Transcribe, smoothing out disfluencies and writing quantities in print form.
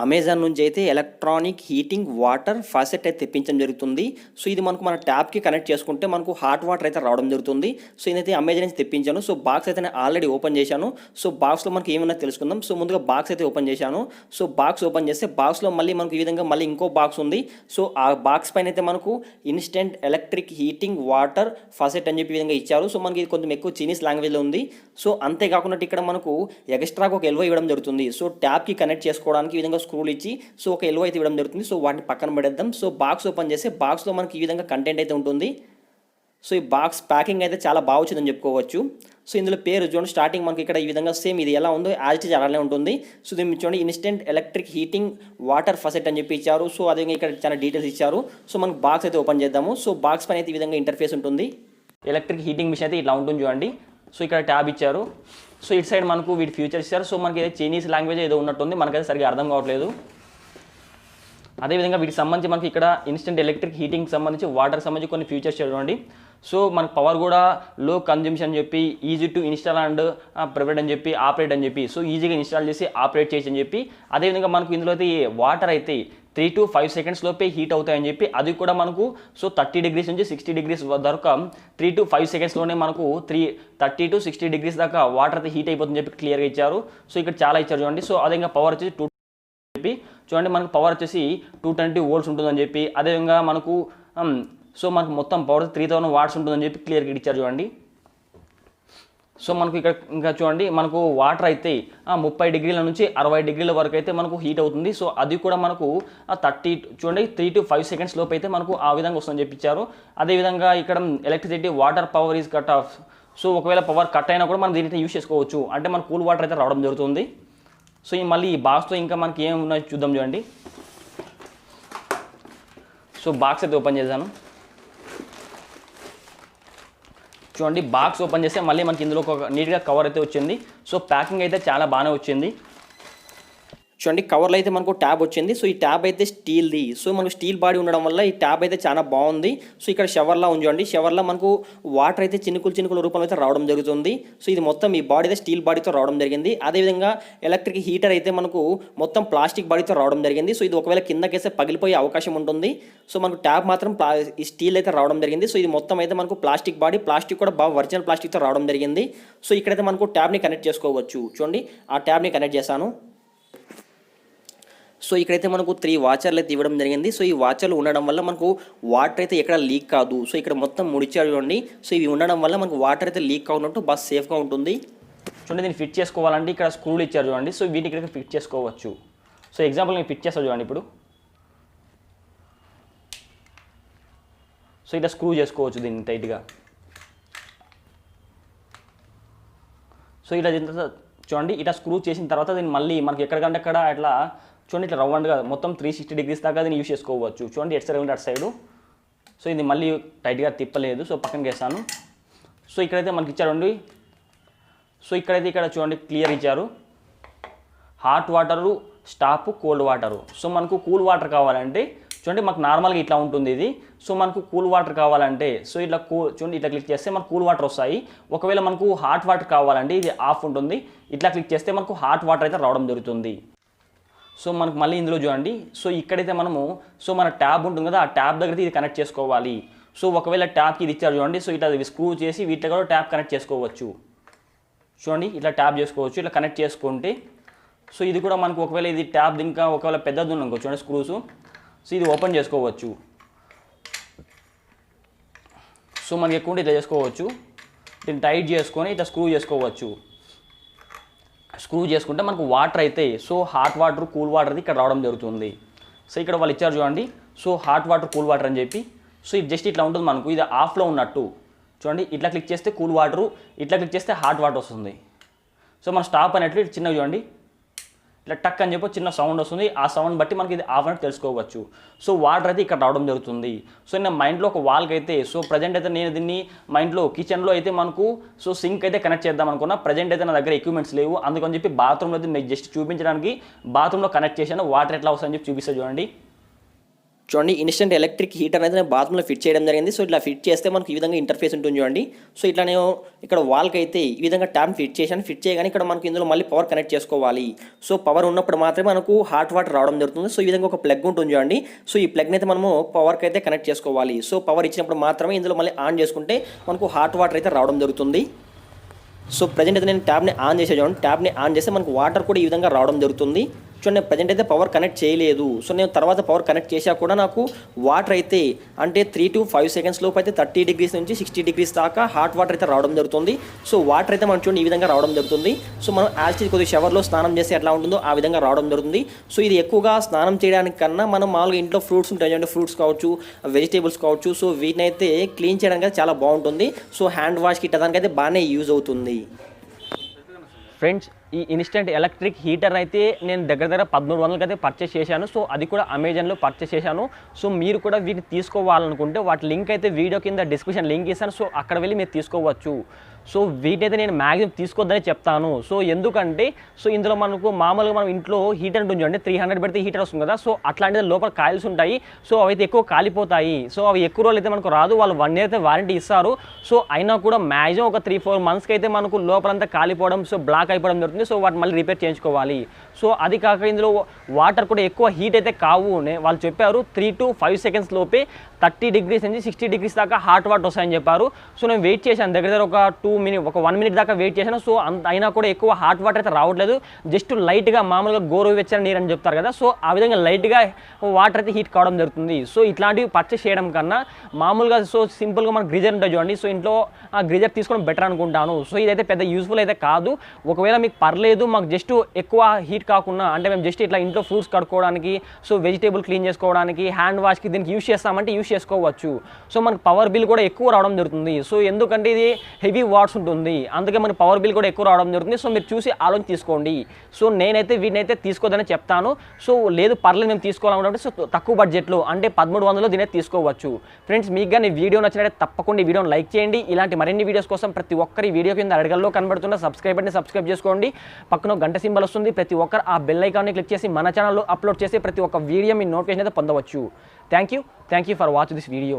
Amazon నుంచి అయితే electronic heating water faucet అయితే తెప్పించడం జరుగుతుంది. సో ఇది మనకు మన ట్యాప్కి కనెక్ట్ చేసుకుంటే మనకు హాట్ వాటర్ అయితే రావడం జరుగుతుంది. సో ఇదైతే అమెజాన్ నుంచి తెప్పించాను. సో బాక్స్ అయితే నేను ఆల్రెడీ ఓపెన్ చేశాను. సో బాక్స్లో మనకి ఏమన్నా తెలుసుకుందాం. సో ముందుగా బాక్స్ అయితే ఓపెన్ చేశాను. సో బాక్స్ ఓపెన్ చేస్తే బాక్స్లో మళ్ళీ మనకు ఈ విధంగా మళ్ళీ ఇంకో బాక్స్ ఉంది. సో ఆ బాక్స్ పైన అయితే మనకు instant electric heating water faucet అని చెప్పి విధంగా ఇచ్చారు. సో మనకి ఇది కొంచెం ఎక్కువ చైనీస్ లాంగ్వేజ్లో ఉంది. సో అంతేకాకుండా ఇక్కడ మనకు ఎక్స్ట్రాగా ఒక ఎల్వో ఇవ్వడం జరుగుతుంది. సో ట్యాప్కి కనెక్ట్ చేసుకోవడానికి ఈ విధంగా స్క్రూలు ఇచ్చి సో ఒక ఎల్వో అయితే ఇవ్వడం జరుగుతుంది. సో వాటిని పక్కన పడేద్దాం. సో బాక్స్ ఓపెన్ చేస్తే బాక్స్లో మనకి ఈ విధంగా కంటెంట్ అయితే ఉంటుంది. సో ఈ బాక్స్ ప్యాకింగ్ అయితే చాలా బాగా వచ్చిందని చెప్పుకోవచ్చు. సో ఇందులో పేరు చూడండి, స్టార్టింగ్ మనకి ఇక్కడ ఈ విధంగా సేమ్ ఇది ఎలా ఉందో యాజ్ ఇట్ ఈజ్ అలానే ఉంటుంది. సో దీన్ని చూడండి, instant electric heating water faucet అని చెప్పి ఇచ్చారు. సో అదేవిధంగా ఇక్కడ చాలా డీటెయిల్స్ ఇచ్చారు. సో మనకు బాక్స్ అయితే ఓపెన్ చేద్దాము. సో బాక్స్ పైన అయితే ఈ విధంగా ఇంటర్ఫేస్ ఉంటుంది. ఎలక్ట్రిక్ హీటింగ్ మిషన్ అయితే ఇట్లా ఉంటుంది చూడండి. సో ఇక్కడ ట్యాబ్ ఇచ్చారు. సో ఇటు సైడ్ మనకు వీటి ఫ్యూచర్స్ ఇచ్చారు. సో మనకి ఏదో చైనీస్ లాంగ్వేజ్ ఏదో ఉన్నట్టుంది, మనకైతే సరిగ్గా అర్థం కావట్లేదు. అదేవిధంగా వీటికి సంబంధించి మనకి ఇక్కడ ఇన్స్టెంట్ ఎలక్ట్రిక్ హీటింగ్కి సంబంధించి వాటర్కి సంబంధించి కొన్ని ఫీచర్స్ చూడండి. సో మనకు పవర్ కూడా లో కన్జ్యూమ్షన్ అని చెప్పి, easy to install and prepare అని చెప్పి, ఆపరేట్ అని చెప్పి, సో ఈజీగా ఇన్స్టాల్ చేసి ఆపరేట్ చేయొచ్చు అని చెప్పి, అదేవిధంగా మనకు ఇందులో అయితే వాటర్ అయితే 3 to 5 seconds లోపే హీట్ అవుతాయని చెప్పి, అది కూడా మనకు సో 30 degrees నుంచి 60 degrees వరకు 3 to 5 secondsలోనే మనకు 30 to 60 degrees దాకా వాటర్ అయితే హీట్ అయిపోతుందని చెప్పి క్లియర్గా ఇచ్చారు. సో ఇక్కడ చాలా ఇచ్చారు చూడండి. సో అదేవిధంగా పవర్ వచ్చేసి 2 చెప్పి చూడండి, మనకు పవర్ వచ్చేసి 220 volts ఉంటుందని చెప్పి, అదేవిధంగా మనకు సో మనకు మొత్తం పవర్ 3000 watts ఉంటుందని చెప్పి క్లియర్గా ఇచ్చారు చూడండి. సో మనకు ఇక్కడ ఇంకా చూడండి, మనకు వాటర్ అయితే 30 degrees నుంచి 60 degrees వరకు అయితే మనకు హీట్ అవుతుంది. సో అది కూడా మనకు 30 చూడండి 3 to 5 seconds లోపు అయితే మనకు ఆ విధంగా వస్తుందని చెప్పించారు. అదేవిధంగా ఇక్కడ electricity water power is cut off. So ఒకవేళ పవర్ కట్ అయినా కూడా మనం దీన్ని యూస్ చేసుకోవచ్చు, అంటే మన కూల్ వాటర్ అయితే రావడం జరుగుతుంది. సో ఈ మళ్ళీ ఈ బాక్స్తో ఇంకా మనకి ఏమి ఉన్నాయో చూద్దాం చూడండి. సో బాక్స్ అయితే ఓపెన్ చేశాను చూడండి. బాక్స్ ఓపెన్ చేస్తే మళ్ళీ మనకి ఇందులో ఒక నీట్గా కవర్ అయితే వచ్చింది. సో ప్యాకింగ్ అయితే చాలా బాగానే వచ్చింది చూడండి. కవర్లో అయితే మనకు ట్యాబ్ వచ్చింది. సో ఈ ట్యాబ్ అయితే స్టీల్ది. సో మనకు స్టీల్ బాడీ ఉండడం వల్ల ఈ ట్యాబ్ అయితే చాలా బాగుంది. సో ఇక్కడ షవర్లా ఉంది చూడండి. షవర్లో మనకు వాటర్ అయితే చినుకుల రూపంలో అయితే రావడం జరుగుతుంది. సో ఇది మొత్తం ఈ బాడీ అయితే స్టీల్ బాడీతో రావడం జరిగింది. అదేవిధంగా ఎలక్ట్రిక్ హీటర్ అయితే మనకు మొత్తం ప్లాస్టిక్ బాడీతో రావడం జరిగింది. సో ఇది ఒకవేళ కిందకేస్తే పగిలిపోయే అవకాశం ఉంటుంది. సో మనకు ట్యాబ్ మాత్రం ఈ స్టీల్ అయితే రావడం జరిగింది. సో ఇది మొత్తం అయితే మనకు ప్లాస్టిక్ బాడీ, ప్లాస్టిక్ కూడా బాగా ఒరిజినల్ ప్లాస్టిక్తో రావడం జరిగింది. సో ఇక్కడైతే మనకు ట్యాబ్ని కనెక్ట్ చేసుకోవచ్చు చూడండి. ఆ ట్యాబ్ని కనెక్ట్ చేశాను. సో ఇక్కడైతే మనకు 3 వాచర్లు అయితే ఇవ్వడం జరిగింది. సో ఈ వాచర్లు ఉండడం వల్ల మనకు వాటర్ అయితే ఎక్కడ లీక్ కాదు. సో ఇక్కడ మొత్తం ముడిచారు చూడండి. సో ఇవి ఉండడం వల్ల మనకు వాటర్ అయితే లీక్ కావునట్టు బాగా సేఫ్గా ఉంటుంది చూడండి. దీన్ని ఫిట్ చేసుకోవాలంటే ఇక్కడ స్క్రూలు ఇచ్చారు చూడండి. సో వీటిని ఇక్కడ ఫిట్ చేసుకోవచ్చు. సో ఎగ్జాంపుల్ నేను ఫిట్ చేస్తాను చూడండి. ఇప్పుడు సో ఇట్లా స్క్రూ చేసుకోవచ్చు దీన్ని టైట్గా. సో ఇలా చూడండి, ఇట్లా స్క్రూ చేసిన తర్వాత దీన్ని మళ్ళీ మనకి ఎక్కడికంటే అక్కడ అట్లా చూడండి, ఇట్లా రౌండ్గా మొత్తం 360 degrees దాకా దీన్ని యూస్ చేసుకోవచ్చు చూడండి. ఎటు సైడ్ అటు సైడు. సో ఇది మళ్ళీ టైట్గా తిప్పలేదు. సో పక్కనకి వేస్తాను. సో ఇక్కడైతే మనకి ఇచ్చారండి. సో ఇక్కడైతే ఇక్కడ చూడండి క్లియర్ ఇచ్చారు. Hot water stop, cold water. So మనకు కూల్ వాటర్ కావాలంటే చూడండి, మాకు నార్మల్గా ఇట్లా ఉంటుంది ఇది. సో మనకు కూల్ వాటర్ కావాలంటే సో ఇట్లా చూడండి, ఇట్లా క్లిక్ చేస్తే మనకు కూల్ వాటర్ వస్తాయి. ఒకవేళ మనకు హాట్ వాటర్ కావాలంటే ఇది ఆఫ్ ఉంటుంది. ఇట్లా క్లిక్ చేస్తే మనకు హాట్ వాటర్ అయితే రావడం జరుగుతుంది. సో మనకు మళ్ళీ ఇందులో చూడండి. సో ఇక్కడైతే మనము సో మన ట్యాబ్ ఉంటుంది కదా, ఆ ట్యాబ్ దగ్గర ఇది కనెక్ట్ చేసుకోవాలి. సో ఒకవేళ ట్యాబ్కి ఇది ఇచ్చారు చూడండి. సో ఇట్లా స్క్రూ చేసి వీటిలో కూడా ట్యాబ్ కనెక్ట్ చేసుకోవచ్చు చూడండి. ఇట్లా ట్యాబ్ చేసుకోవచ్చు, ఇట్లా కనెక్ట్ చేసుకుంటే. సో ఇది కూడా మనకు ఒకవేళ ఇది ట్యాబ్ ఇంకా ఒకవేళ పెద్దది ఉందనుకో చూడండి స్క్రూస్. సో ఇది ఓపెన్ చేసుకోవచ్చు. సో మనకి ఎక్కువ ఇట్లా చేసుకోవచ్చు. దీన్ని టైట్ చేసుకొని ఇట్లా స్క్రూ చేసుకోవచ్చు. స్క్రూ చేసుకుంటే మనకు వాటర్ అయితే so hot water, cool water ఇక్కడ రావడం జరుగుతుంది. సో ఇక్కడ వాళ్ళు ఇచ్చారు చూడండి. So hot water, cool water అని చెప్పి. సో ఇది జస్ట్ ఇట్లా ఉంటుంది మనకు, ఇది ఆఫ్లో ఉన్నట్టు చూడండి. ఇట్లా క్లిక్ చేస్తే కూల్ వాటరు, ఇట్లా క్లిక్ చేస్తే హాట్ వాటర్ వస్తుంది. సో మనం స్టాప్ అనేట్లు చిన్నగా చూడండి, ఇట్లా టక్ అని చెప్పి చిన్న సౌండ్ వస్తుంది. ఆ సౌండ్ బట్టి మనకి ఇది ఆఫ్ అని తెలుసుకోవచ్చు. సో వాటర్ అయితే ఇక్కడ రావడం జరుగుతుంది. సో నేను మా ఇంట్లో ఒక వాల్కి అయితే సో ప్రజెంట్ అయితే నేను దీన్ని మా ఇంట్లో కిచెన్లో అయితే మనకు సో సింక్ అయితే కనెక్ట్ చేద్దాం అనుకున్నా. ప్రజెంట్ అయితే నా దగ్గర ఎక్విప్మెంట్స్ లేవు, అందుకని చెప్పి బాత్రూంలో అయితే మీకు జస్ట్ చూపించడానికి బాత్రూంలో కనెక్ట్ చేశాను. వాటర్ ఎట్లా వస్తుందని చెప్పి చూపిస్తా చూడండి. చూడండి ఇన్స్టెంట్ ఎలక్ట్రిక్ హీటర్ అనేది నేను బాత్రూంలో ఫిట్ చేయడం జరిగింది. సో ఇట్లా ఫిట్ చేస్తే మనకు ఈ విధంగా ఇంటర్ఫేస్ ఉంటుంది చూడండి. సో ఇట్లా నేను ఇక్కడ వాల్కి అయితే ఈ విధంగా ట్యాప్ ఫిట్ చేశాను. ఫిట్ చేయగానే ఇక్కడ మనకు ఇందులో మళ్ళీ పవర్ కనెక్ట్ చేసుకోవాలి. సో పవర్ ఉన్నప్పుడు మాత్రమే మనకు హాట్ వాటర్ రావడం జరుగుతుంది. సో ఈ విధంగా ఒక ప్లగ్ ఉంటుంది చూడండి. సో ఈ ప్లగ్ని అయితే మనము పవర్కి అయితే కనెక్ట్ చేసుకోవాలి. సో పవర్ ఇచ్చినప్పుడు మాత్రమే ఇందులో మళ్ళీ ఆన్ చేసుకుంటే మనకు హాట్ వాటర్ అయితే రావడం జరుగుతుంది. సో ప్రజెంట్ అయితే నేను ట్యాబ్ని ఆన్ చేసే చూడండి. ట్యాబ్ని ఆన్ చేస్తే మనకు వాటర్ కూడా ఈ విధంగా రావడం జరుగుతుంది. చూడండి నేను ప్రజెంట్ అయితే పవర్ కనెక్ట్ చేయలేదు. సో నేను తర్వాత పవర్ కనెక్ట్ చేసా కూడా నాకు వాటర్ అయితే అంటే 3 to 5 seconds లోపు అయితే 30 degrees నుంచి 60 degrees దాకా హాట్ వాటర్ అయితే రావడం జరుగుతుంది. సో వాటర్ అయితే మనం చూడండి ఈ విధంగా రావడం జరుగుతుంది. సో మనం యాజ్ కొద్దిగా షవర్లో స్నానం చేస్తే ఎట్లా ఉంటుందో ఆ విధంగా రావడం జరుగుతుంది. సో ఇది ఎక్కువగా స్నానం చేయడానికి కన్నా మనం మామూలుగా ఇంట్లో ఫ్రూట్స్ ఉంటాయి చూడండి, ఫ్రూట్స్ కావచ్చు, వెజిటేబుల్స్ కావచ్చు. సో వీటిని అయితే క్లీన్ చేయడానికి అయితే చాలా బాగుంటుంది. సో హ్యాండ్ వాష్కి ఇట్టడానికి అయితే బాగానే యూజ్ అవుతుంది. ఫ్రెండ్స్, ఈ ఇన్స్టెంట్ ఎలక్ట్రిక్ హీటర్ అయితే నేను దగ్గర 1300కి అయితే పర్చేస్ చేశాను. సో అది కూడా అమెజాన్లో పర్చేస్ చేశాను. సో మీరు కూడా వీటిని తీసుకోవాలనుకుంటే వాటి లింక్ అయితే వీడియో కింద డిస్క్రిప్షన్ లింక్ ఇస్తాను. సో అక్కడ వెళ్ళి మీరు తీసుకోవచ్చు. సో వీటైతే నేను మ్యాక్సిమం తీసుకోవద్దని చెప్తాను. సో ఎందుకంటే సో ఇందులో మనకు మామూలుగా మనం ఇంట్లో హీటర్ ఉంటుంది చూడండి, 300 పెడితే హీటర్ వస్తుంది కదా. సో అట్లాంటిది లోపల కాయిల్స్ ఉంటాయి. సో అవి అయితే ఎక్కువ కాలిపోతాయి. సో అవి ఎక్కువ రోజులు అయితే మనకు రాదు. వాళ్ళు 1 year అయితే వారంటీ ఇస్తారు. సో అయినా కూడా మ్యాక్సిమం ఒక 3-4 monthsకి అయితే మనకు లోపలంతా కాలిపోవడం, సో బ్లాక్ అయిపోవడం జరుగుతుంది. సో వాటిని మళ్ళీ రిపేర్ చేయించుకోవాలి. సో అది కాక ఇందులో వాటర్ కూడా ఎక్కువ హీట్ అయితే కావు. వాళ్ళు చెప్పారు 3 to 5 seconds లోపే 30 degrees నుంచి 60 degrees దాకా హాట్ వాటర్ వస్తాయని చెప్పారు. సో నేను వెయిట్ చేశాను దగ్గర ఒక 1 minute దాకా వెయిట్ చేశాను. సో అయినా కూడా ఎక్కువ హాట్ వాటర్ అయితే రావట్లేదు. జస్ట్ లైట్గా మామూలుగా గోరువెచ్చని నీరు అని చెప్తారు కదా. సో ఆ విధంగా లైట్గా వాటర్ అయితే హీట్ కావడం జరుగుతుంది. సో ఇట్లాంటివి పర్చేస్ చేయడం కన్నా మామూలుగా సో సింపుల్గా మనకు గ్రీజర్ ఉంటుంది చూడండి. సో ఇంట్లో ఆ గ్రీజర్ తీసుకోవడం బెటర్ అనుకుంటాను. సో ఇదైతే పెద్ద యూస్ఫుల్ అయితే కాదు. ఒకవేళ మీకు పర్లేదు, మాకు జస్ట్ ఎక్కువ హీట్ కాకుండా అంటే మేము జస్ట్ ఇట్లా ఇంట్లో ఫ్రూట్స్ కడుక్కోవడానికి, సో వెజిటేబుల్ క్లీన్ చేసుకోవడానికి, హ్యాండ్ వాష్కి దీనికి యూస్ చేస్తామంటే యూస్ చేసుకోవచ్చు. సో మనకు పవర్ బిల్ కూడా ఎక్కువ రావడం జరుగుతుంది. సో ఎందుకంటే ఇది హెవీ వాట్స్ ఉంటుంది, అందుకే మనకి పవర్ బిల్ కూడా ఎక్కువ రావడం జరుగుతుంది. సో మీరు చూసి ఆలోచన తీసుకోండి. సో నేనైతే వీటినైతే తీసుకోవద్దని చెప్తాను. సో లేదు పర్లేదు మేము తీసుకోవాలనుకుంటే సో తక్కువ బడ్జెట్లో అంటే 1300లో దీనైతే తీసుకోవచ్చు. ఫ్రెండ్స్, మీకు కానీ వీడియో నచ్చినట్లయితే తప్పకుండా ఈ వీడియోని లైక్ చేయండి. ఇలాంటి మరిన్ని వీడియోస్ కోసం ప్రతి ఒక్కరి వీడియో కింద అడగల్లో కనబడుతున్న సబ్స్క్రైబ్ బటన్ని సబ్స్క్రైబ్ చేసుకోండి. పక్కన గంట సింబల్ వస్తుంది. ప్రతి ఒక్కరు ఆ బెల్ ఐకాన్ని క్లిక్ చేసి మన ఛానల్లో అప్లోడ్ చేసి ప్రతి ఒక్క వీడియో మీ నోటిఫికేషన్ అయితే పొందవచ్చు. Thank you for watching this video.